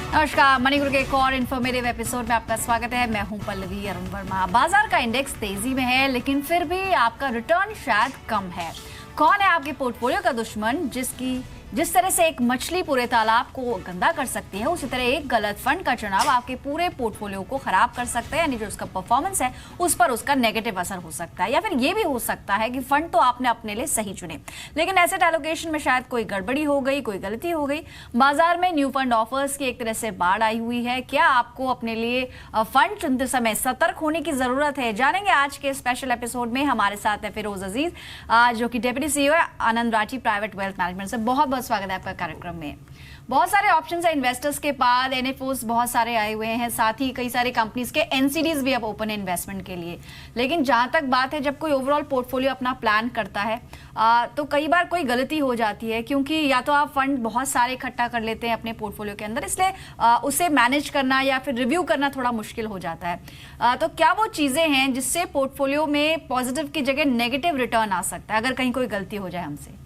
नमस्कार, मनी गुरु के एक और इन्फॉर्मेटिव एपिसोड में आपका स्वागत है। मैं हूं पल्लवी अरुण वर्मा। बाजार का इंडेक्स तेजी में है, लेकिन फिर भी आपका रिटर्न शायद कम है। कौन है आपके पोर्टफोलियो का दुश्मन? जिस तरह से एक मछली पूरे तालाब को गंदा कर सकती है, उसी तरह एक गलत फंड का चुनाव आपके पूरे पोर्टफोलियो को खराब कर सकता है। यानी जो उसका परफॉर्मेंस है उस पर उसका नेगेटिव असर हो सकता है, या फिर ये भी हो सकता है कि फंड तो आपने अपने लिए सही चुने, लेकिन एसेट एलोकेशन में शायद कोई गड़बड़ी हो गई, कोई गलती हो गई। बाजार में न्यू फंड ऑफर्स की एक तरह से बाढ़ आई हुई है। क्या आपको अपने लिए फंड चुनते समय सतर्क होने की जरूरत है? जानेंगे आज के स्पेशल एपिसोड में। हमारे साथ है फिरोज अजीज, जो कि डेप्यूटी सीईओ है आनंद राठी प्राइवेट वेल्थ मैनेजमेंट से। बहुत स्वागत है आपका कार्यक्रम में। बहुत सारे ऑप्शंस है इन्वेस्टर्स के पास, एनएफओस बहुत सारे आए हुए हैं, साथ ही कई सारे कंपनीज के एनसीडीज भी अब ओपन है इन्वेस्टमेंट के लिए। लेकिन जहां तक बात है, जब कोई ओवरऑल पोर्टफोलियो अपना प्लान करता है तो कई बार कोई गलती हो जाती है, क्योंकि या तो आप फंड बहुत सारे इकट्ठा कर लेते हैं अपने पोर्टफोलियो के अंदर, इसलिए उसे मैनेज करना या फिर रिव्यू करना थोड़ा मुश्किल हो जाता है। तो क्या वो चीजें हैं जिससे पोर्टफोलियो में पॉजिटिव की जगह नेगेटिव रिटर्न आ सकता है अगर कहीं कोई गलती हो जाए हमसे?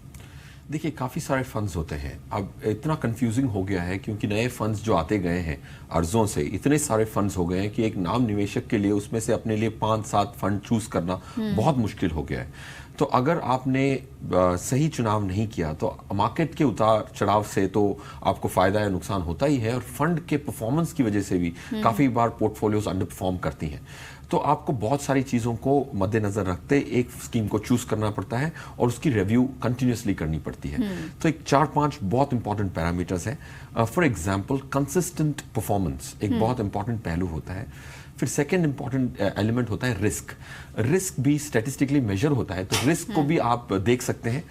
देखिए, काफ़ी सारे फंड्स होते हैं। अब इतना कंफ्यूजिंग हो गया है क्योंकि नए फंड्स जो आते गए हैं अर्जों से, इतने सारे फंड्स हो गए हैं कि एक नाम निवेशक के लिए उसमें से अपने लिए 5-7 फंड चूज करना बहुत मुश्किल हो गया है। तो अगर आपने सही चुनाव नहीं किया तो मार्केट के उतार चढ़ाव से तो आपको फायदा या नुकसान होता ही है, और फंड के परफॉर्मेंस की वजह से भी काफ़ी बार पोर्टफोलियोज अंडर परफॉर्म करती हैं। तो आपको बहुत सारी चीज़ों को मद्देनजर रखते एक स्कीम को चूज करना पड़ता है और उसकी रिव्यू कंटिन्यूसली करनी पड़ती है। तो एक 4-5 बहुत इंपॉर्टेंट पैरामीटर्स हैं। फॉर एग्जांपल, कंसिस्टेंट परफॉर्मेंस एक बहुत इंपॉर्टेंट पहलू होता है। फिर सेकेंड इंपॉर्टेंट एलिमेंट होता है रिस्क भी स्टैटिस्टिकली मेजर होता है, तो रिस्क को भी आप देख सकते हैं।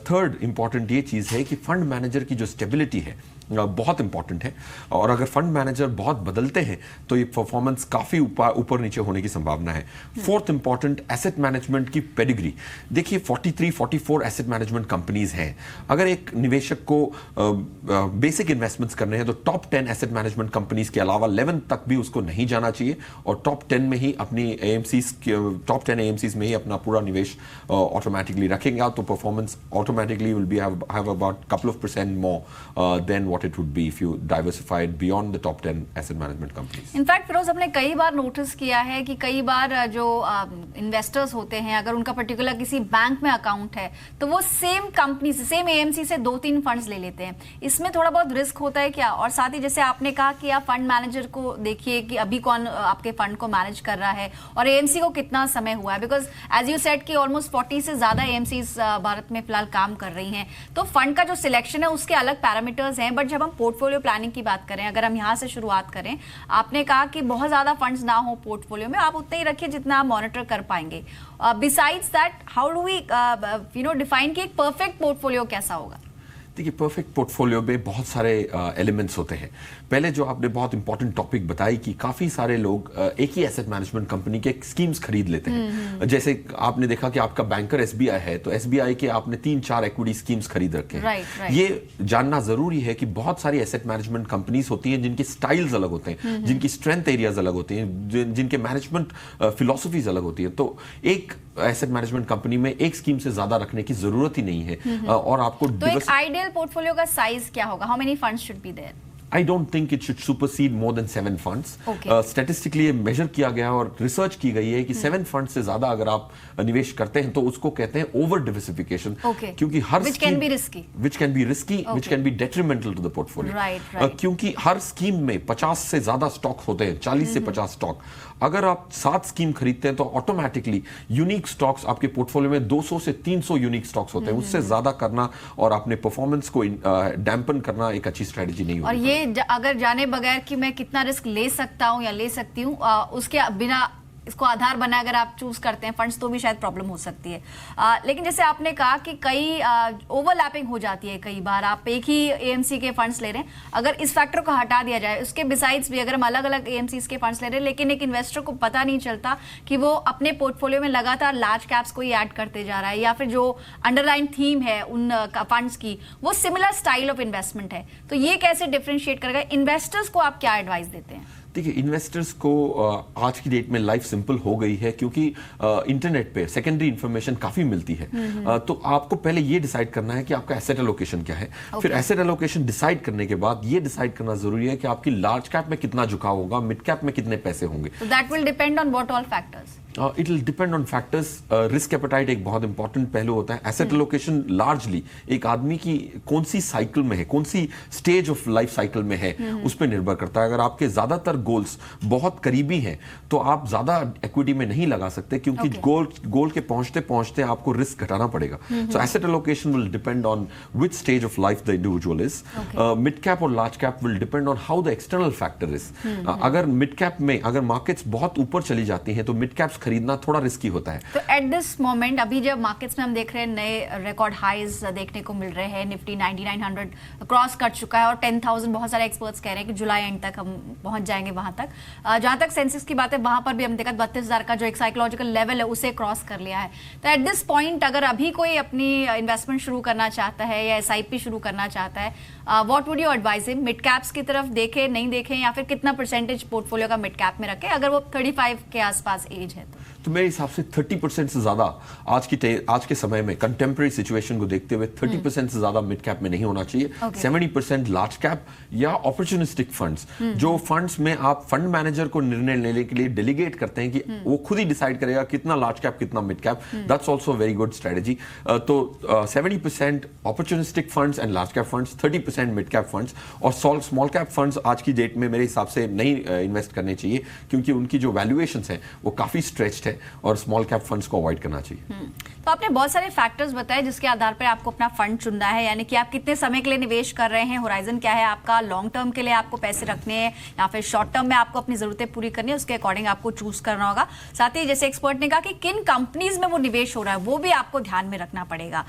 थर्ड इंपॉर्टेंट ये चीज़ है कि फंड मैनेजर की जो स्टेबिलिटी है बहुत इंपॉर्टेंट है, और अगर फंड मैनेजर बहुत बदलते हैं तो ये परफॉर्मेंस काफ़ी ऊपर नीचे होने की संभावना है। फोर्थ इंपॉर्टेंट, एसेट मैनेजमेंट की पेडिग्री। देखिए, 43-44 एसेट मैनेजमेंट कंपनीज हैं। अगर एक निवेशक को बेसिक इन्वेस्टमेंट्स करने हैं तो टॉप 10 एसेट मैनेजमेंट कंपनीज के अलावा 11 तक भी उसको नहीं जाना चाहिए, और टॉप 10 में ही अपनी टॉप 10 एएमसीज में ही अपना पूरा निवेश ऑटोमेटिकली रखेंगे, तो performance automatically will be have about couple of % more than what it would be if you diversified beyond the top 10 asset management companies. In fact Firoz, हमने कई बार नोटिस किया है कि कई बार जो इन्वेस्टर्स होते हैं, अगर उनका पर्टिकुलर किसी बैंक में अकाउंट है तो वो सेम कंपनी से, सेम एएमसी से 2-3 फंड्स ले लेते हैं। इसमें थोड़ा बहुत रिस्क होता है क्या? और साथ ही जैसे आपने कहा कि आप फंड मैनेजर को देखिए कि अभी कौन आपके फंड को मैनेज कर रहा है और एएमसी को कितना समय हुआ है, बिकॉज एज यू सेड कि ऑलमोस्ट 40 से ज्यादा एएमसीज भारत में फिलहाल काम कर रही हैं। तो फंड का जो सिलेक्शन है उसके अलग पैरामीटर्स हैं, बट जब हम पोर्टफोलियो प्लानिंग की बात करें, अगर हम यहां से शुरुआत करें, आपने कहा कि बहुत ज्यादा फंड्स ना हो पोर्टफोलियो में, आप उतने ही रखिए जितना आप मॉनिटर कर पाएंगे। Besides that, how do we define कि एक परफेक्ट पोर्टफोलियो कैसा होगा? देखिए, परफेक्ट पोर्टफोलियो में बहुत सारे एलिमेंट्स होते हैं। पहले जो आपने बहुत इंपॉर्टेंट टॉपिक बताई कि काफ़ी सारे लोग एक ही एसेट मैनेजमेंट कंपनी के स्कीम्स खरीद लेते हैं। जैसे आपने देखा कि आपका बैंकर एसबीआई है, तो एसबीआई के आपने 3-4 इक्विटी स्कीम्स खरीद रखे हैं। ये जानना जरूरी है कि बहुत सारी एसेट मैनेजमेंट कंपनीज होती हैं जिनके स्टाइल्स अलग होते हैं, जिनकी स्ट्रेंथ एरियाज अलग होते हैं, जिनके मैनेजमेंट फिलोसफीज अलग होती है। तो एक एसेट मैनेजमेंट कंपनी में एक स्कीम से ज्यादा रखने की जरूरत ही नहीं है। और आपको तो एक आइडियल पोर्टफोलियो का साइज क्या होगा? How many funds should be there? I don't think it should supersede more than 7 funds. Statistically ये मेजर किया गया है और रिसर्च की गई है कि 7 फंड से ज्यादा अगर आप निवेश करते हैं तो उसको कहते हैं ओवर डिवर्सिफिकेशन, क्योंकि हर which can be risky, which can be detrimental to the portfolio. Right. क्योंकि हर स्कीम में 50 से ज्यादा स्टॉक होते हैं, 40 से 50 स्टॉक। अगर आप 7 स्कीम खरीदते हैं तो ऑटोमेटिकली यूनिक स्टॉक्स आपके पोर्टफोलियो में 200 से 300 यूनिक स्टॉक्स होते हैं। उससे ज्यादा करना और अपने परफॉर्मेंस को डैम्पन करना एक अच्छी स्ट्रेटेजी नहीं होगी। और ये अगर जाने बगैर कि मैं कितना रिस्क ले सकता हूं या ले सकती हूं, उसके बिना इसको आधार बना अगर आप चूज करते हैं फंड्स, तो भी शायद प्रॉब्लम हो सकती है। लेकिन जैसे आपने कहा कि कई ओवरलैपिंग हो जाती है, कई बार आप एक ही एएमसी के फंड्स ले रहे हैं। अगर इस फैक्टर को हटा दिया जाए, उसके बिसाइड्स भी अगर हम अलग अलग एएमसीज के फंड्स ले रहे हैं, लेकिन एक इन्वेस्टर को पता नहीं चलता कि वो अपने पोर्टफोलियो में लगातार लार्ज कैप्स को ही ऐड करते जा रहा है, या फिर जो अंडरलाइन थीम है उन फंड्स की वो सिमिलर स्टाइल ऑफ इन्वेस्टमेंट है, तो ये कैसे डिफरेंशिएट करेगा? इन्वेस्टर्स को आप क्या एडवाइस देते हैं? देखिए, इन्वेस्टर्स को आज की डेट में लाइफ सिंपल हो गई है क्योंकि इंटरनेट पे सेकेंडरी इंफॉर्मेशन काफी मिलती है। तो आपको पहले ये डिसाइड करना है कि आपका एसेट एलोकेशन क्या है। फिर एसेट एलोकेशन डिसाइड करने के बाद ये डिसाइड करना जरूरी है कि आपकी लार्ज कैप में कितना झुकाव होगा, मिड कैप में कितने पैसे होंगे। That will depend on what all factors? It will depend on factors. Risk appetite एक बहुत इंपॉर्टेंट पहलू होता है। एसेट एलोकेशन लार्जली एक आदमी की कौन सी साइकिल में है, कौन सी स्टेज ऑफ लाइफ साइकिल में है, उस पर निर्भर करता है। अगर आपके ज्यादातर गोल्स बहुत करीबी हैं तो आप ज्यादा इक्विटी में नहीं लगा सकते क्योंकि गोल के पहुंचते पहुंचते आपको रिस्क घटाना पड़ेगा। So asset allocation will depend on which stage of life the individual is. Mid cap और large cap will depend on how the external factor is. अगर मिड कैप में अगर मार्केट्स बहुत ऊपर चली जाती हैं तो मिड कैप्स खरीदना थोड़ा रिस्की होता है। तो एट दिस मोमेंट अभी जब मार्केट्स में हम देख रहे हैं नए रिकॉर्ड हाईज देखने को मिल रहे हैं, निफ्टी 9900 क्रॉस कर चुका है और 10,000 बहुत सारे एक्सपर्ट्स कह रहे हैं कि जुलाई एंड तक हम पहुंच जाएंगे वहां तक। जहां तक सेंसेक्स की बात है वहां पर भी हमने देखा 32,000 का जो एक साइकोलॉजिकल लेवल है उसे क्रॉस कर लिया है। तो एट दिस पॉइंट अगर अभी कोई अपनी इन्वेस्टमेंट शुरू करना चाहता है या SIP शुरू करना चाहता है, what would you advise him? Mid caps की तरफ देखें, नहीं देखें, या फिर कितना परसेंटेज पोर्टफोलियो का मिड कैप में रखें अगर वो 35 के आसपास एज है? तो मेरे हिसाब से 30% से ज्यादा आज के समय में कंटेम्प्रेरी सिचुएशन को देखते हुए 30% से ज्यादा मिड कैप में नहीं होना चाहिए। 70% लार्ज कैप या अपॉर्चुनिस्टिक फंड्स, जो फंड्स में आप फंड मैनेजर को निर्णय लेने के लिए डेलीगेट करते हैं कि वो खुद ही डिसाइड करेगा कितना लार्ज कैप कितना mid cap, that's also very good strategy. तो 70% opportunistic funds and large cap funds, 30% mid cap funds, और स्मॉल कैप फंड्स आज की डेट में मेरे हिसाब से नहीं इन्वेस्ट करने चाहिए क्योंकि उनकी जो वैल्यूएशंस है वो काफी स्ट्रेच्ड है और स्मॉल कैप फंड्स को अवॉइड करना चाहिए। तो आपने बहुत सारे फैक्टर्स बताए जिसके आधार पर आपको अपना फंड चुनना है, यानी कि आप कितने समय के लिए निवेश कर रहे हैं, होराइजन क्या है आपका, लॉन्ग टर्म के लिए आपको पैसे रखने हैं या फिर शॉर्ट टर्म में आपको अपनी जरूरतें पूरी करनी है, उसके अकॉर्डिंग आपको चूज करना होगा। साथ ही जैसे एक्सपर्ट ने कहा कि किन कंपनीज में वो निवेश हो रहा है वो भी आपको ध्यान में रखना पड़ेगा।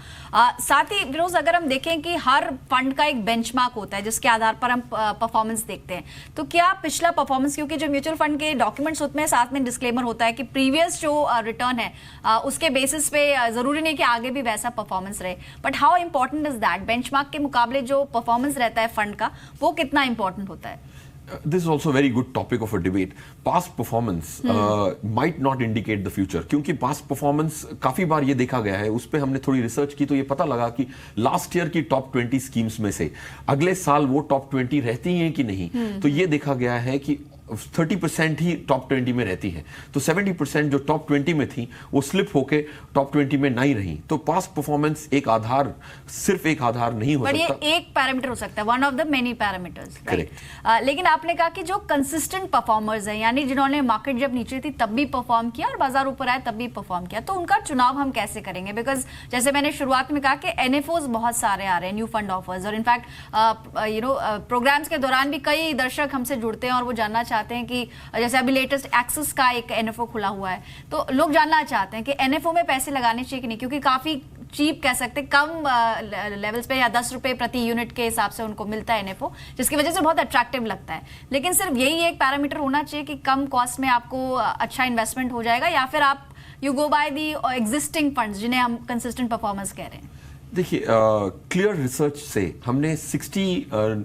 साथ ही विरोज, अगर हम देखें कि हर फंड का एक बेंचमार्क होता है जिसके आधार पर हम परफॉर्मेंस देखते हैं, तो क्या पिछला परफॉर्मेंस, क्योंकि जो म्यूचुअल फंड के डॉक्यूमेंट्स होते हैं साथ में डिस्क्लेमर होता है कि प्रीवियस जो रिटर्न है उसके बेसिस पे जरूरी नहीं कि आगे भी वैसा परफॉर्मेंस रहे, but how important is that? Benchmark के मुकाबले जो परफॉर्मेंस रहता है फंड का वो कितना इंपॉर्टेंट होता है? This is also a very good topic of a debate. Past performance might not indicate the future, क्योंकि past performance काफी बार ये देखा गया है, उस पर हमने थोड़ी रिसर्च की तो ये पता लगा कि लास्ट ईयर की टॉप 20 स्कीम्स में से अगले साल वो टॉप 20 रहती हैं कि नहीं। तो ये देखा गया है कि 30% ही टॉप 20 में रहती है, तो 70% जो टॉप 20 में थी वो स्लिप होके टॉप 20 में नहीं रही। तो पास्ट परफॉर्मेंस एक आधार, सिर्फ एक आधार नहीं हो सकता, ये एक पैरामीटर हो सकता है, one of the many parameters, right. लेकिन आपने कहा कि जो कंसिस्टेंट परफॉर्मर्स हैं, यानी जिन्होंने मार्केट जब नीचे थी तब भी परफॉर्म किया और बाजार ऊपर आया तब भी परफॉर्म किया, तो उनका चुनाव हम कैसे करेंगे? बिकॉज जैसे मैंने शुरुआत में कहा कि NFOs बहुत सारे आ रहे हैं, न्यू फंड ऑफर्स, और इनफैक्ट प्रोग्राम्स के दौरान भी कई दर्शक हमसे जुड़ते हैं और वो जानना चाहते हैं कि जैसे अभी लेटेस्ट एक्सिस का एक NFO खुला हुआ है, तो लोग जानना चाहते हैं कि NFO में पैसे लगाने चाहिए कि नहीं, क्योंकि काफी चीप कह सकते हैं, कम लेवल्स पे या 10 रुपए प्रति यूनिट के हिसाब से उनको मिलता है NFO, जिसकी वजह से बहुत अट्रैक्टिव लगता है। लेकिन सिर्फ यही एक पैरामीटर होना चाहिए कि कम कॉस्ट में आपको अच्छा इन्वेस्टमेंट हो जाएगा, या फिर आप you go by the existing funds जिन्हें हम कंसिस्टेंट परफॉर्मेंस कह रहे हैं? देखिए, क्लियर रिसर्च से हमने 60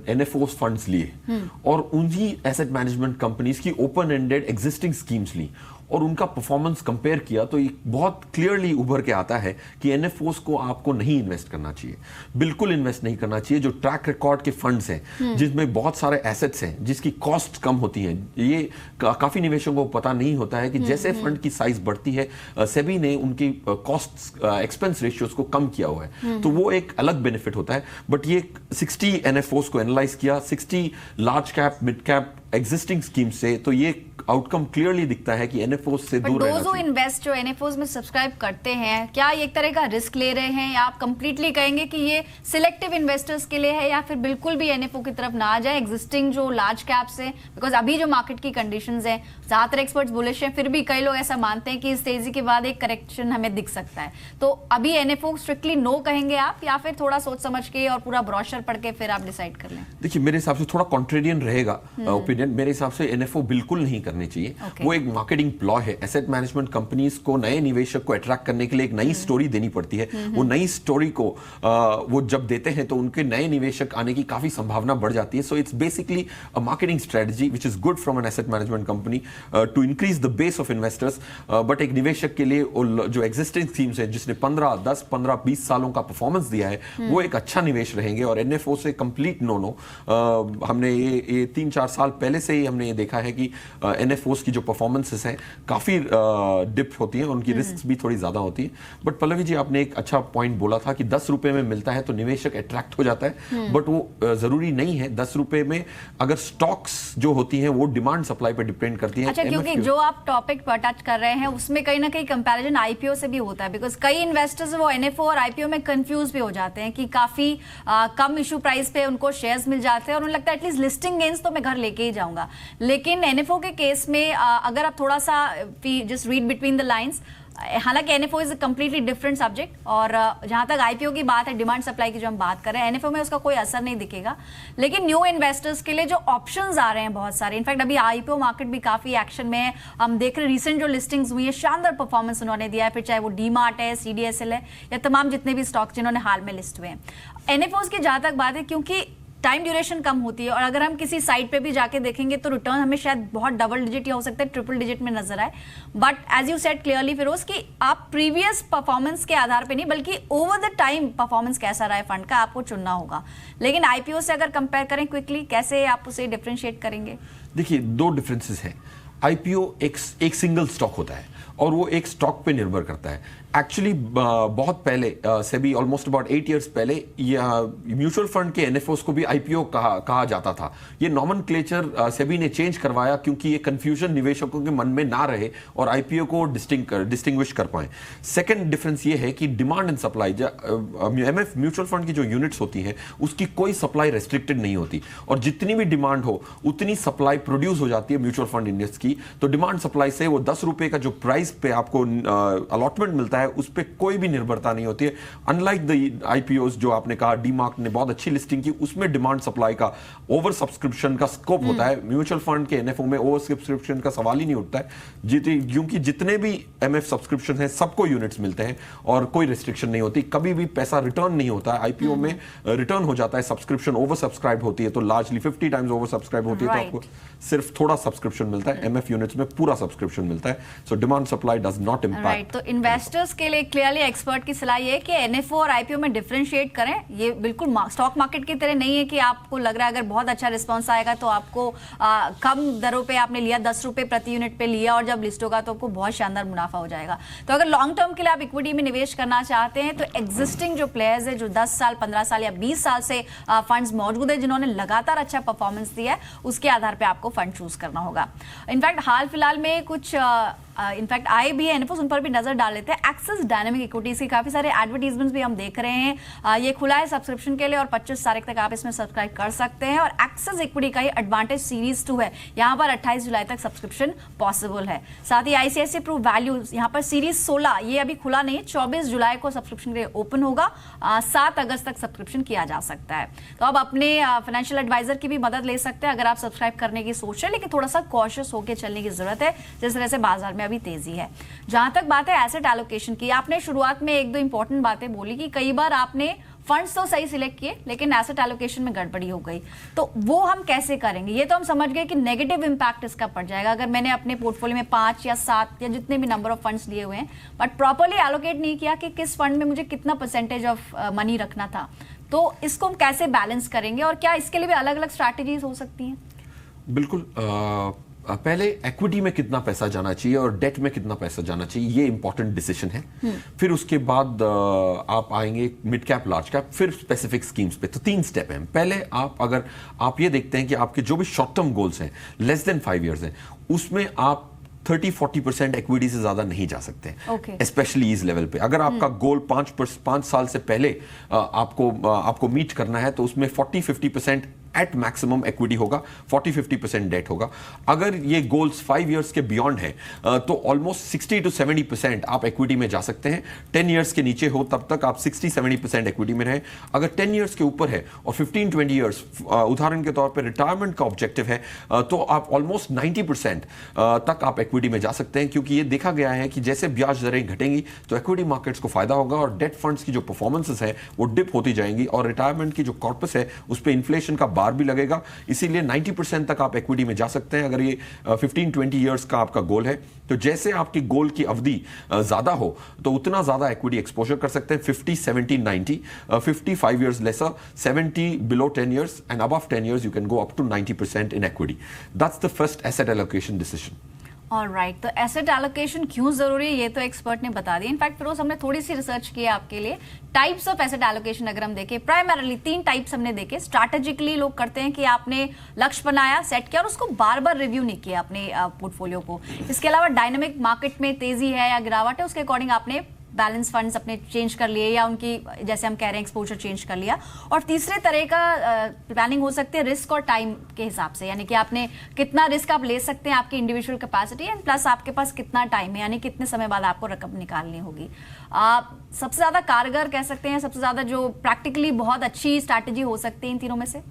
NFOs फंड्स लिए और उन्हीं एसेट मैनेजमेंट कंपनीज की ओपन एंडेड एग्जिस्टिंग स्कीम्स ली और उनका परफॉर्मेंस कंपेयर किया, तो ये बहुत क्लियरली उभर के आता है कि NFOs को आपको नहीं इन्वेस्ट करना चाहिए, बिल्कुल इन्वेस्ट नहीं करना चाहिए। जो ट्रैक रिकॉर्ड के फंड्स हैं जिसमें बहुत सारे एसेट्स हैं जिसकी कॉस्ट कम होती हैं, ये काफी निवेशकों को पता नहीं होता है कि जैसे फंड की साइज बढ़ती है, सेबी ने उनकी कॉस्ट एक्सपेंस रेशियोज को कम किया हुआ है, तो वो एक अलग बेनिफिट होता है। बट ये 60 NFOs को एनालाइज किया, 60 large cap mid cap existing scheme से, तो ये आउटकम क्लियरली दिखता है कि NFOs से दूर रहना चाहिए। इन्वेस्ट जो NFOs में सब्सक्राइब करते हैं, क्या एक तरह का रिस्क ले रहे हैं, या आप कंप्लीटली कहेंगे कि ये सिलेक्टिव इन्वेस्टर्स के लिए है, या फिर बिल्कुल भी NFO की तरफ ना आ जाए एग्जिस्टिंग जो लार्ज कैप्स है? बिकॉज अभी जो मार्केट की कंडीशंस हैं, ज्यादातर एक्सपर्ट्स बुलिश हैं, फिर भी कई लोग ऐसा मानते हैं कि इस तेजी के बाद एक करेक्शन हमें दिख सकता है, तो अभी NFO स्ट्रिक्टली नो कहेंगे आप, या फिर थोड़ा सोच समझ के और पूरा ब्रोशर पढ़ के फिर आप डिसाइड कर लें? देखिए, मेरे हिसाब से थोड़ा कॉन्ट्रेरियन रहेगा ओपिनियन ओपिनियन मेरे हिसाब से एनएफओ बिल्कुल नहीं करने चाहिए। Okay. वो एक मार्केटिंग प्लॉ है। एसेट मैनेजमेंट कंपनीज को नए निवेशक को अट्रैक्ट करने के लिए एक नई स्टोरी देनी पड़ती है। वो नई स्टोरी को वो जब देते हैं तो उनके नए निवेशक आने की काफी संभावना बढ़ जाती है। So it's basically a marketing strategy which is good from an asset management company to increase the base of investors. But एक निवेशक के लिए जो एग्जिस्टिंग स्कीम्स है जिसने 10, 15, 20 सालों का परफॉर्मेंस दिया है वो एक अच्छा निवेश रहेंगे। और एनएफओ से कंप्लीट नो। हमने ये 3-4 साल पहले से ही हमने ये देखा है कि एनएफओस की जो परफॉर्मेंसेस हैं काफी डिप होती हैं, उनकी रिस्क भी थोड़ी ज्यादा होती है। बट पल्लवी जी आपने एक अच्छा पॉइंट बोला था कि 10 रुपए में मिलता है तो निवेशक अट्रैक्ट हो जाता है। बट वो जरूरी नहीं है। 10 रुपए में अगर स्टॉक्स जो होती हैं वो डिमांड सप्लाई पर डिपेंड करती है। अच्छा, क्योंकि जो आप टॉपिक पर टच कर रहे हैं उसमें कहीं ना कहीं कंपैरिजन आईपीओ से भी होता है, बिकॉज कई इन्वेस्टर्स वो एनएफओ और आईपीओ में कंफ्यूज भी हो जाते हैं कि काफी कम इशू प्राइस पे उनको शेयर्स मिल जाते हैं और उन्हें लगता है एटलीस्ट लिस्टिंग गेन्स तो मैं घर लेके ही जाऊंगा। लेकिन एनएफओ के केस में अगर आप थोड़ा सा just read between the lines, हालांकि NFO is a completely different subject और जहां तक आईपीओ की बात है, डिमांड सप्लाई की जो हम बात कर रहे हैं, एनएफओ में उसका कोई असर नहीं दिखेगा। लेकिन न्यू इन्वेस्टर्स के लिए जो ऑप्शंस आ रहे हैं बहुत सारे, इनफैक्ट अभी आईपीओ मार्केट भी काफी एक्शन में है। हम देख रहे हैं रिसेंट जो लिस्टिंग्स हुई है शानदार परफॉर्मेंस उन्होंने दिया है, फिर चाहे वो डीमार्ट है, सीडीएसएल है या तमाम जितने भी स्टॉक्स जिन्होंने हाल में लिस्ट हुए हैं। एनएफओस की जहां तक बात है, क्योंकि टाइम ड्यूरेशन कम होती है और अगर हम किसी साइट पे भी जाके देखेंगे तो रिटर्न हमें शायद बहुत डबल डिजिट या हो सकता है ट्रिपल डिजिट में नजर आए। But as you said clearly Firoz कि आप प्रीवियस परफॉर्मेंस के आधार पे नहीं बल्कि ओवर द टाइम परफॉर्मेंस कैसा रहा है फंड का आपको चुनना होगा। लेकिन आईपीओ से अगर कंपेयर करें क्विकली, कैसे आप उसे डिफरेंशिएट करेंगे? देखिए, 2 डिफरेंसेस हैं। आईपीओ एक सिंगल स्टॉक होता है और वो एक स्टॉक पे निर्भर करता है। एक्चुअली बहुत पहले सेबी ऑलमोस्ट अबाउट 8 इयर्स पहले म्यूचुअल फंड के एनएफओस को भी आईपीओ कहा जाता था। ये नॉमेनक्लेचर सेबी ने चेंज करवाया क्योंकि ये कंफ्यूजन निवेशकों के मन में ना रहे और आईपीओ को डिस्टिंग्विश कर पाए। सेकंड डिफरेंस ये है कि demand and supply, MF mutual fund की जो यूनिट्स होती हैं उसकी कोई सप्लाई रेस्ट्रिक्टेड नहीं होती और जितनी भी डिमांड हो उतनी सप्लाई प्रोड्यूस हो जाती है म्यूचुअल फंड इंडेक्स की। तो डिमांड सप्लाई से वो 10 रुपए का जो प्राइस पे आपको अलॉटमेंट मिलता है उस पे कोई भी निर्भरता नहीं होती है। अनलाइक द आईपीओस जो आपने कहा, डीमार्ट ने बहुत अच्छी लिस्टिंग की, उसमें डिमांड सप्लाई का ओवर सब्सक्रिप्शन का स्कोप होता है। म्यूचुअल फंड के एनएफओ में ओवर सब्सक्रिप्शन का सवाल ही नहीं उठता है क्योंकि जितने भी एमएफ सब्सक्रिप्शन हैं सबको यूनिट्स मिलते हैं और कोई रिस्ट्रिक्शन नहीं होती। कभी भी पैसा रिटर्न नहीं होता है। आईपीओ में रिटर्न हो जाता है, सब्सक्रिप्शन ओवर सब्सक्राइब होती है तो लार्जली 50 टाइम्स ओवर सब्सक्राइब होती है तो आपको सिर्फ थोड़ा सब्सक्रिप्शन मिलता है। एमएफ यूनिट्स में पूरा सब्सक्रिप्शन मिलता है। So demand supply does not impact. तो इन्वेस्टर्स के लिए क्लियरली एक्सपर्ट की सलाह ये है कि एनएफओ और आईपीओ में डिफरेंशिएट करें। ये बिल्कुल स्टॉक मार्केट की तरह नहीं है कि आपको लग रहा है अगर बहुत अच्छा रिस्पांस आएगा तो आपको कम दरों पे आपने लिया, 10 रुपए प्रति यूनिट पे लिया और जब लिस्ट होगा तो आपको बहुत शानदार मुनाफा हो जाएगा। तो अगर लॉन्ग टर्म के लिए आप इक्विटी में निवेश करना चाहते हैं तो एग्जिस्टिंग जो प्लेयर्स है जो 10 साल, 15 साल या 20 साल से फंड्स मौजूद है जिन्होंने लगातार अच्छा परफॉर्मेंस दिया है, उसके आधार पर आपको फंड चूज करना होगा। इनफैक्ट हाल फिलहाल में कुछ इनफैक्ट आए भी है एनएफओस, उन पर भी नजर डाल लेते हैं। एक्सिस डायनामिक इक्विटीज के काफी सारे एडवर्टीजमेंट्स भी हम देख रहे हैं। ये खुला है सब्सक्रिप्शन के लिए और 25 तारीख तक आप इसमें सब्सक्राइब कर सकते हैं। और एक्सिस इक्विटी का ही एडवांटेज सीरीज 2 है, यहाँ पर 28 जुलाई तक सब्सक्रिप्शन पॉसिबल है। साथ ही आईसीआईसीआई प्रू वैल्यू यहाँ पर सीरीज 16 ये अभी खुला नहीं है, 24 जुलाई को सब्सक्रिप्शन के लिए ओपन होगा। 7 अगस्त तक सब्सक्रिप्शन किया जा सकता है। तो अब अपने फाइनेंशियल एडवाइजर की भी मदद ले सकते हैं अगर आप सब्सक्राइब करने की सोच रहे हैं, लेकिन थोड़ा सा कॉशियस होकर चलने की जरूरत है जिस तरह से बाजार में अभी तेजी है। जहां तक बात है एसेट एलोकेशन की, आपने शुरुआत में 1-2 इंपॉर्टेंट बातें बोली कि कई बार आपने फंड्स तो सही सिलेक्ट किए लेकिन एसेट एलोकेशन में गड़बड़ी हो गई, तो वो हम कैसे करेंगे? ये तो हम समझ गए कि नेगेटिव इंपैक्ट इसका पड़ जाएगा अगर मैंने अपने पोर्टफोलियो में 5 या 7 या जितने भी नंबर ऑफ फंड्स लिए हुए हैं बट प्रॉपर्ली एलोकेट नहीं किया कि किस फंड में मुझे कितना परसेंटेज ऑफ मनी रखना था। तो इसको हम कैसे बैलेंस करेंगे और क्या इसके लिए भी अलग अलग स्ट्रैटेजीज हो सकती हैं? बिल्कुल। पहले इक्विटी में कितना पैसा जाना चाहिए और डेट में कितना पैसा जाना चाहिए, ये इंपॉर्टेंट डिसीजन है। फिर उसके बाद आप आएंगे मिड कैप, लार्ज कैप, फिर स्पेसिफिक स्कीम्स पे। तो 3 स्टेप हैं। पहले अगर आप ये देखते हैं कि आपके जो भी शॉर्ट टर्म गोल्स हैं लेस देन 5 इयर्स हैं, उसमें आप 30-40% इक्विटी से ज्यादा नहीं जा सकते, स्पेशली इस लेवल पे। अगर आपका गोल 5 साल से पहले आपको मीट करना है तो उसमें 40-50% एट मैक्सिमम इक्विटी होगा, 40-50% डेट होगा। अगर ये गोल्स 5 इयर्स के बियॉन्ड है तो ऑलमोस्ट 60 to 70% आप इक्विटी में जा सकते हैं। 10 इयर्स के नीचे हो तब तक आप 60-70% इक्विटी में रहें। अगर 10 इयर्स के ऊपर है और 15-20 इयर्स उदाहरण के तौर पर रिटायरमेंट का ऑब्जेक्टिव है तो आप ऑलमोस्ट 90% तक आप इक्विटी में जा सकते हैं, क्योंकि ये देखा गया है कि जैसे ब्याज दरें घटेंगी तो इक्विटी मार्केट्स को फायदा होगा और डेट फंड्स की जो परफॉर्मेंसेस है वो डिप होती जाएंगी और रिटायरमेंट की जो कॉर्पस है उस पर इन्फ्लेशन का बार भी लगेगा। इसीलिए 90% तक आप इक्विटी में जा सकते हैं अगर ये 15-20 इयर्स का आपका गोल है। तो जैसे आपकी गोल की अवधि ज्यादा हो तो उतना ज्यादा इक्विटी एक्सपोजर कर सकते हैं। 50, 70, 90, 55 years lesser, 70 below 10 years, and above 10 years you can go up to 90% in equity. That's the first asset allocation decision. Alright, तो एसेट एलोकेशन क्यों जरूरी है ये तो एक्सपर्ट ने बता दिया। इनफैक्ट फिरोज हमने थोड़ी सी रिसर्च की है आपके लिए। टाइप्स ऑफ एसेट एलोकेशन अगर हम देखें, प्राइमरली 3 टाइप्स हमने देखे। स्ट्रैटेजिकली लोग करते हैं कि आपने लक्ष्य बनाया, सेट किया और उसको बार बार रिव्यू नहीं किया अपने पोर्टफोलियो को। इसके अलावा डायनामिक मार्केट में तेजी है या गिरावट है उसके अकॉर्डिंग आपने बैलेंस फंड्स अपने चेंज कर लिए या उनकी जैसे हम कह रहे हैं एक्सपोजर चेंज कर लिया। और तीसरे तरह का प्लानिंग हो सकती है रिस्क और टाइम के हिसाब से, यानी कि आपने कितना रिस्क आप ले सकते हैं आपकी इंडिविजुअल कैपेसिटी एंड प्लस आपके पास कितना टाइम है, यानी कितने समय बाद आपको रकम निकालनी होगी। सबसे ज्यादा कारगर कह सकते हैं, सबसे ज्यादा जो प्रैक्टिकली बहुत अच्छी स्ट्रैटेजी हो सकती है इन तीनों में से।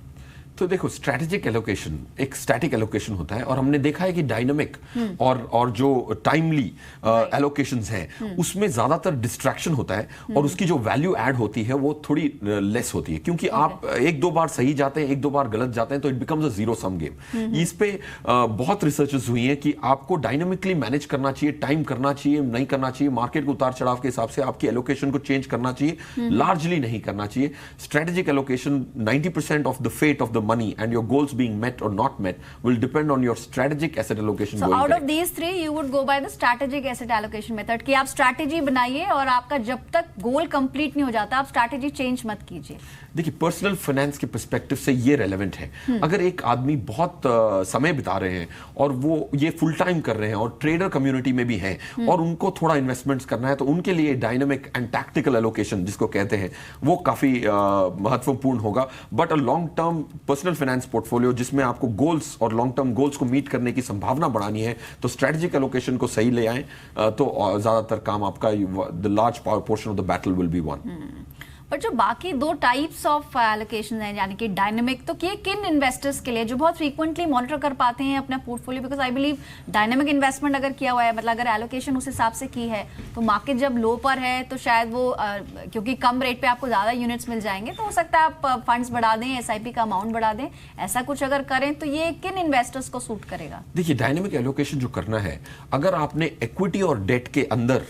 तो देखो, स्ट्रैटेजिक एलोकेशन एक स्टैटिक एलोकेशन होता है और हमने देखा है कि डायनामिक और जो टाइमली एलोकेशंस हैं उसमें ज्यादातर डिस्ट्रैक्शन होता है और उसकी जो वैल्यू ऐड होती है वो थोड़ी लेस होती है, क्योंकि आप 1-2 बार सही जाते हैं, 1-2 बार गलत जाते हैं तो it becomes a zero sum game. इस पे बहुत रिसर्चेस हुई हैं कि आपको डायनामिकली मैनेज करना चाहिए, टाइम करना चाहिए, नहीं करना चाहिए, मार्केट के उतार चढ़ाव के हिसाब से आपकी एलोकेशन को चेंज करना चाहिए, लार्जली नहीं करना चाहिए। Strategic allocation 90% of the fate of the money and your goals being met or not met will depend on your strategic asset allocation. So out of these 3 you would go by the strategic asset allocation method कि आप strategy बनाइए और आपका जब तक गोल complete नहीं हो जाता आप स्ट्रैटेजी चेंज मत कीजिए। देखिए, पर्सनल फाइनेंस के पर्सपेक्टिव से ये रेलेवेंट है। अगर एक आदमी बहुत समय बिता रहे हैं और वो ये फुल टाइम कर रहे हैं और ट्रेडर कम्युनिटी में भी हैं और उनको थोड़ा इन्वेस्टमेंट्स करना है तो उनके लिए डायनामिक एंड टैक्टिकल एलोकेशन जिसको कहते हैं वो काफी महत्वपूर्ण होगा। But a long term personal finance portfolio जिसमें आपको गोल्स और लॉन्ग टर्म गोल्स को मीट करने की संभावना बढ़ानी है तो स्ट्रेटेजिक एलोकेशन को सही ले आए तो ज्यादातर काम आपका the large portion of the battle will be one. पर जो बाकी 2 टाइप्स ऑफ एलोकेशन हैं यानी कि डायनामिक, तो ये किन इन्वेस्टर्स के लिए जो बहुत फ्रीक्वेंटली मॉनिटर कर पाते हैं अपना portfolio? Because I believe dynamic investment अगर किया हुआ है, मतलब अगर एलोकेशन उस हिसाब से की है तो मार्केट जब लो पर है तो शायद वो क्योंकि कम रेट पे आपको ज़्यादा यूनिट्स मिल जाएंगे तो हो सकता है आप फंड्स बढ़ा दें, SIP का अमाउंट बढ़ा दें, ऐसा कुछ अगर करें तो ये किन इन्वेस्टर्स को सूट करेगा? देखिए, डायनामिक एलोकेशन जो करना है, अगर आपने इक्विटी और डेट के अंदर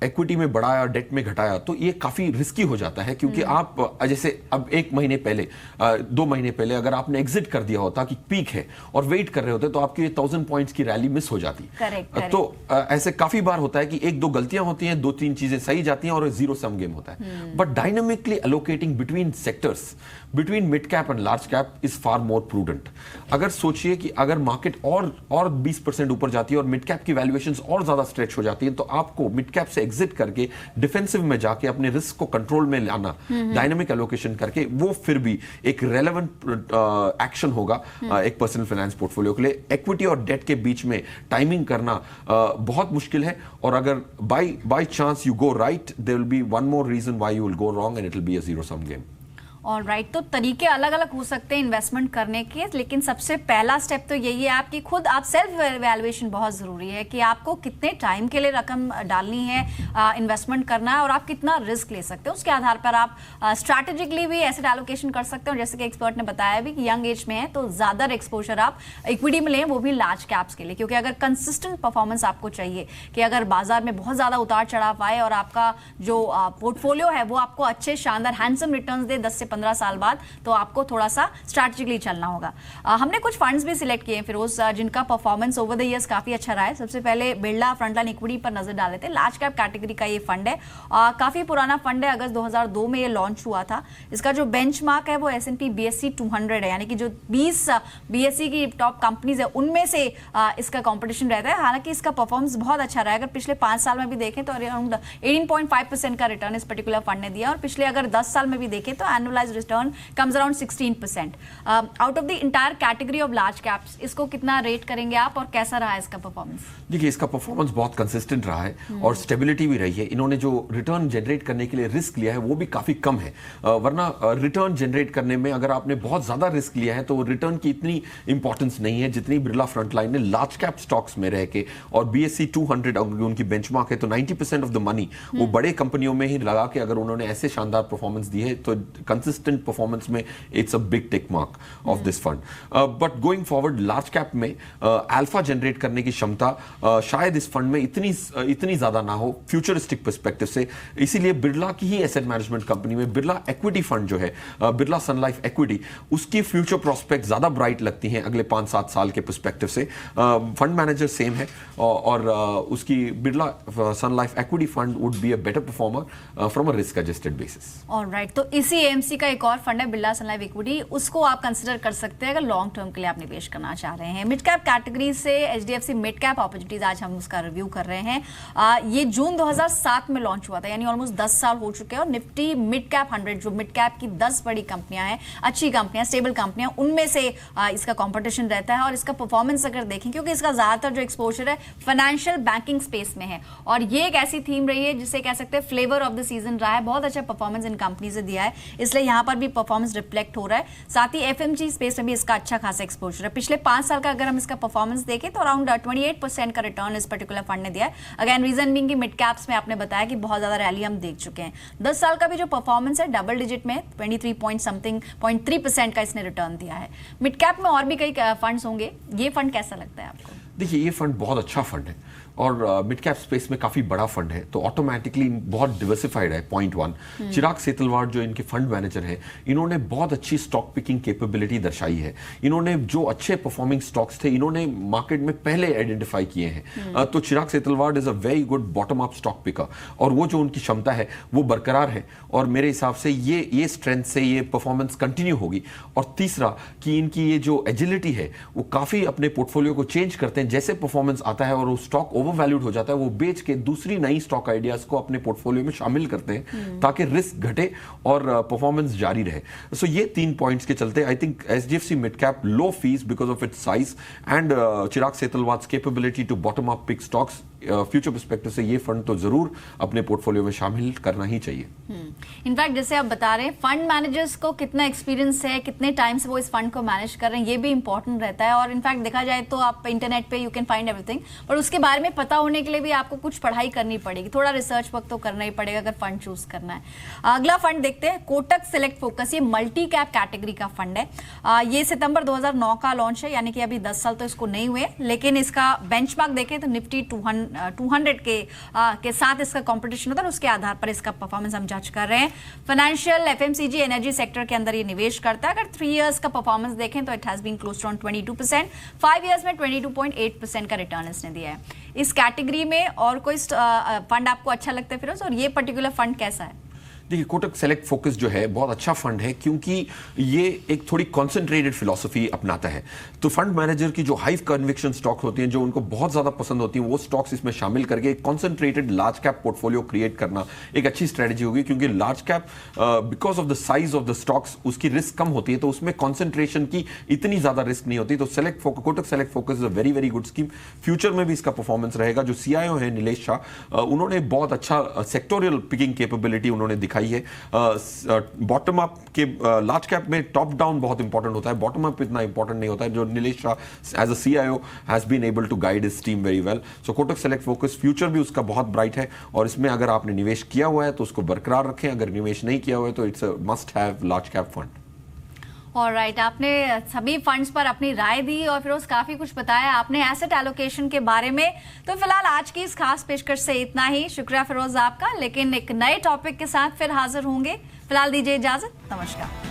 इक्विटी में बढ़ाया, डेट में घटाया तो ये काफी रिस्की हो जाता है, क्योंकि आप जैसे अब 1 महीने पहले 2 महीने पहले अगर आपने एग्जिट कर दिया होता कि पीक है और वेट कर रहे होते तो आपकी 1000 पॉइंट्स की रैली मिस हो जाती। correct. तो ऐसे काफी बार होता है कि 1-2 गलतियां होती हैं, 2-3 चीजें सही जाती हैं और जीरो सम गेम होता है। But dynamically allocating between sectors, between mid cap and large cap is far more prudent. अगर सोचिए कि अगर मार्केट और 20% ऊपर जाती है और मिड कैप की वैल्यूएशंस और ज्यादा स्ट्रेच हो जाती है तो आपको मिड कैप से एग्जिट करके डिफेंसिव में जाके अपने रिस्क को कंट्रोल में लाना, डायनामिक एलोकेशन करके, वो फिर भी एक रेलेवेंट एक्शन होगा एक पर्सनल फाइनेंस पोर्टफोलियो के लिए। इक्विटी और डेट के बीच में टाइमिंग करना बहुत मुश्किल है और अगर by chance you go right there will be one more reason why you will go wrong and it will be a zero sum game. Alright, तो तरीके अलग अलग हो सकते हैं इन्वेस्टमेंट करने के, लेकिन सबसे पहला स्टेप तो यही है आपकी खुद आप सेल्फ वैल्यूएशन बहुत ज़रूरी है कि आपको कितने टाइम के लिए रकम डालनी है, इन्वेस्टमेंट करना है और आप कितना रिस्क ले सकते हो। उसके आधार पर आप स्ट्रैटेजिकली भी एसेट एलोकेशन कर सकते हो। जैसे कि एक्सपर्ट ने बताया भी कि यंग एज में है तो ज़्यादा एक्सपोजर आप इक्विटी में लें, वो भी लार्ज कैप्स के लिए, क्योंकि अगर कंसिस्टेंट परफॉर्मेंस आपको चाहिए कि अगर बाजार में बहुत ज़्यादा उतार चढ़ाव आए और आपका जो पोर्टफोलियो है वो आपको अच्छे शानदार हैंडसम रिटर्न्स दे 10 से 15 साल बाद, तो आपको थोड़ा सा स्ट्रैटेजिकली चलना होगा। हमने कुछ फंड्स भी सिलेक्ट किए हैं फिरोज जिनका परफॉर्मेंस ओवर द इयर्स काफी अच्छा रहा है। सबसे पहले बिरला फ्रंटलाइन इक्विटी पर नजर डाल लेते हैं। लार्ज कैप कैटेगरी का ये फंड है, काफी पुराना फंड है, अगस्त 2002 में ये लॉन्च हुआ था। इसका जो बेंचमार्क है वो S&P BSE 200 है, यानी कि जो 20 BSE की टॉप कंपनीज है उनमें से इसका कॉम्पिटिशन रहता है। हालांकि इसका परफॉर्मेंस बहुत अच्छा रहा है। अगर पिछले 5 साल में भी देखें तो अराउंड 18.5% का रिटर्न इस पर्टिकुलर फंड ने दिया और पिछले अगर 10 साल में भी देखें तो annualise annualised return comes around 16%. Out of the entire category of large caps इसको कितना रेट करेंगे आप और कैसा रहा है इसका परफॉर्मेंस? देखिए, इसका परफॉर्मेंस बहुत कंसिस्टेंट रहा है और स्टेबिलिटी भी रही है. इन्होंने जो रिटर्न जनरेट करने के लिए रिस्क लिया है वो भी काफी कम है. वरना रिटर्न जनरेट करने में अगर आपने बहुत ज्यादा रिस्क लिया है तो रिटर्न की इतनी इंपॉर्टेंस नहीं है जितनी बिरला फ्रंटलाइन ने लार्ज कैप स्टॉक्स में रह के और BSE 200 अगर उनकी बेंचमार्क है तो 90% ऑफ द मनी वो बड़े कंपनियों में ही लगा के अगर उन्होंने ऐसे शानदार परफॉर्मेंस दी है तो कंसिस्टेंट परफॉर्मेंस में it's a big tick mark of this fund. But going forward large cap में अल्फा जनरेट करने की क्षमता शायद इस फंड में इतनी ज्यादा ना हो फ्यूचरिस्टिक पर्सपेक्टिव से. इसीलिए बिरला की ही एसेट मैनेजमेंट कंपनी में बिरला इक्विटी फंड जो है, बिरला सन लाइफ इक्विटी, उसकी फ्यूचर प्रोस्पेक्ट ज्यादा ब्राइट लगती हैं अगले 5-7 साल के पर्सपेक्टिव से. फंड मैनेजर सेम है और उसकी Birla Sun Life Equity Fund would be a better performer from a risk adjusted basis. Alright, तो इसी AMC का एक और फंड है बिरला सन लाइफ इक्विटी, उसको आप कंसीडर कर सकते हैं अगर लॉन्ग टर्म के लिए आप निवेश करना चाह रहे हैं. मिड कैप कैटेगरी से HDFC मिड कैप अपॉर्चुनिटीज आज हम उसका रिव्यू कर रहे हैं. ये जून 2007 में लॉन्च हुआ था, यानी ऑलमोस्ट 10 साल हो चुके हैं. और निफ्टी मिड कैप 100 जो मिड कैप की 10 बड़ी कंपनियां हैं, अच्छी कंपनियां, स्टेबल कंपनियां, उनमें से इसका कंपटीशन रहता है. और इसका परफॉर्मेंस अगर देखें, क्योंकि इसका ज्यादातर जो एक्सपोजर है फाइनेंशियल बैंकिंग स्पेस में है और ये एक ऐसी थीम रही है जिसे कह सकते हैं फ्लेवर ऑफ द सीजन रहा है. बहुत अच्छा परफॉर्मेंस इन कंपनी से दिया है, इसलिए यहां पर भी परफॉर्मेंस रिफ्लेक्ट हो रहा है. साथ ही FMG स्पेस में भी इसका अच्छा खासा एक्सपोजर है. पिछले 5 साल का अगर हम इसका परफॉर्मेंस देखें तो अराउंड 28% का रिटर्न इस पर्टिकुलर फंड ने दिया है. अगेन रीजन बीइंग कि मिड कैप्स में आपने बताया कि बहुत ज्यादा रैली हम देख चुके हैं. 10 साल का भी जो परफॉर्मेंस है डबल डिजिट में 23.3% का इसने रिटर्न दिया है. मिड कैप में और भी कई फंड्स होंगे, ये फंड कैसा लगता है आपको? देखिए, ये फंड बहुत अच्छा फंड है और मिड कैप स्पेस में काफी बड़ा फंड है तो ऑटोमेटिकली बहुत डिवर्सिफाइड है. पॉइंट 1, चिराग सेतलवाड़ जो इनके फंड मैनेजर हैं, इन्होंने बहुत अच्छी स्टॉक पिकिंग कैपेबिलिटी दर्शाई है. इन्होंने जो अच्छे परफॉर्मिंग स्टॉक्स थे इन्होंने मार्केट में पहले आइडेंटिफाई किए हैं. तो Chirag Setalvad is a very good bottom up stock picker और वो जो उनकी क्षमता है वो बरकरार है और मेरे हिसाब से ये स्ट्रेंथ से ये परफॉर्मेंस कंटिन्यू होगी. और तीसरा कि इनकी ये जो एजिलिटी है वो काफी अपने पोर्टफोलियो को चेंज करते हैं. जैसे परफॉर्मेंस आता है और वो स्टॉक ओवरवैल्यूड हो जाता है, वो बेच के दूसरी नई स्टॉक आइडियाज को अपने पोर्टफोलियो में शामिल करते हैं ताकि रिस्क घटे और परफॉर्मेंस जारी रहे. सो ये 3 पॉइंट्स के चलते I think HDFC mid cap low fees because of its size and Chirag Setalvad's capability to bottom up pick stocks, future perspective से ये फंड तो जरूर अपने पोर्टफोलियो में शामिल करना ही चाहिए. इनफैक्ट जैसे आप बता रहे हैं, फंड मैनेजर्स को कितना एक्सपीरियंस है, कितने टाइम से वो इस फंड को मैनेज कर रहे हैं, ये भी इंपॉर्टेंट रहता है. और इनफैक्ट देखा जाए तो आप इंटरनेट पे यू कैन फाइंड एवरीथिंग, पर उसके बारे में पता होने के लिए भी आपको कुछ पढ़ाई करनी पड़ेगी, थोड़ा रिसर्च वर्क तो करना ही पड़ेगा अगर फंड चूज करना है. अगला फंड देखते हैं, कोटक सेलेक्ट फोकस. ये मल्टी कैप कैटेगरी का फंड है. ये सितंबर 2009 का लॉन्च है, यानी कि अभी 10 साल तो इसको नहीं हुए, लेकिन इसका बेंचमार्क देखें तो निफ्टी 200 के साथ इसका कंपटीशन होता है. उसके आधार पर इसका परफॉर्मेंस हम जज कर रहे हैं. फाइनेंशियल, FMCG, एनर्जी सेक्टर के अंदर ये निवेश करता है. अगर 3 इयर्स का परफॉर्मेंस देखें तो it has been close to 22%. 5 years में 22.8% का रिटर्न इसने दिया है. इस कैटेगरी में और कोई फंड आपको अच्छा लगता है फिरोज, और ये पर्टिकुलर फंड कैसा है? देखिए, कोटक सेलेक्ट फोकस जो है बहुत अच्छा फंड है क्योंकि ये एक थोड़ी कॉन्सेंट्रेटेड फिलॉसफी अपनाता है. तो फंड मैनेजर की जो हाई कन्विक्शन स्टॉक्स होती हैं जो उनको बहुत ज्यादा पसंद होती हैं वो स्टॉक्स इसमें शामिल करके एक concentrated large cap portfolio create करना एक अच्छी स्ट्रेटजी होगी. क्योंकि large cap because of the size of the stocks उसकी रिस्क कम होती है तो उसमें कॉन्सेंट्रेशन की इतनी ज्यादा रिस्क नहीं होती. तो Kotak select focus is a very very good scheme. Future में भी इसका परफॉर्मेंस रहेगा. जो CIO है नीलेश शाह, उन्होंने बहुत अच्छा सेक्टोरियल पिकिंग कैपेबिलिटी उन्होंने दिखाई है. बॉटम अप के लार्ज कैप में टॉप डाउन बहुत इंपॉर्टेंट होता है, बॉटम अप इतना इंपॉर्टेंट नहीं होता है. जो Nilesh Shah as a CIO has been able to guide his team very well. So Kotak select focus future भी उसका बहुत ब्राइट है और इसमें अगर आपने निवेश किया हुआ है तो उसको बरकरार रखें. अगर निवेश नहीं किया हुआ है तो it's a must have large cap fund. Alright, आपने सभी फंड्स पर अपनी राय दी और फिर काफी कुछ बताया आपने एसेट एलोकेशन के बारे में. तो फिलहाल आज की इस खास पेशकश से इतना ही. शुक्रिया फिरोज आपका, लेकिन एक नए टॉपिक के साथ फिर हाजिर होंगे. फिलहाल दीजिए इजाजत, नमस्कार.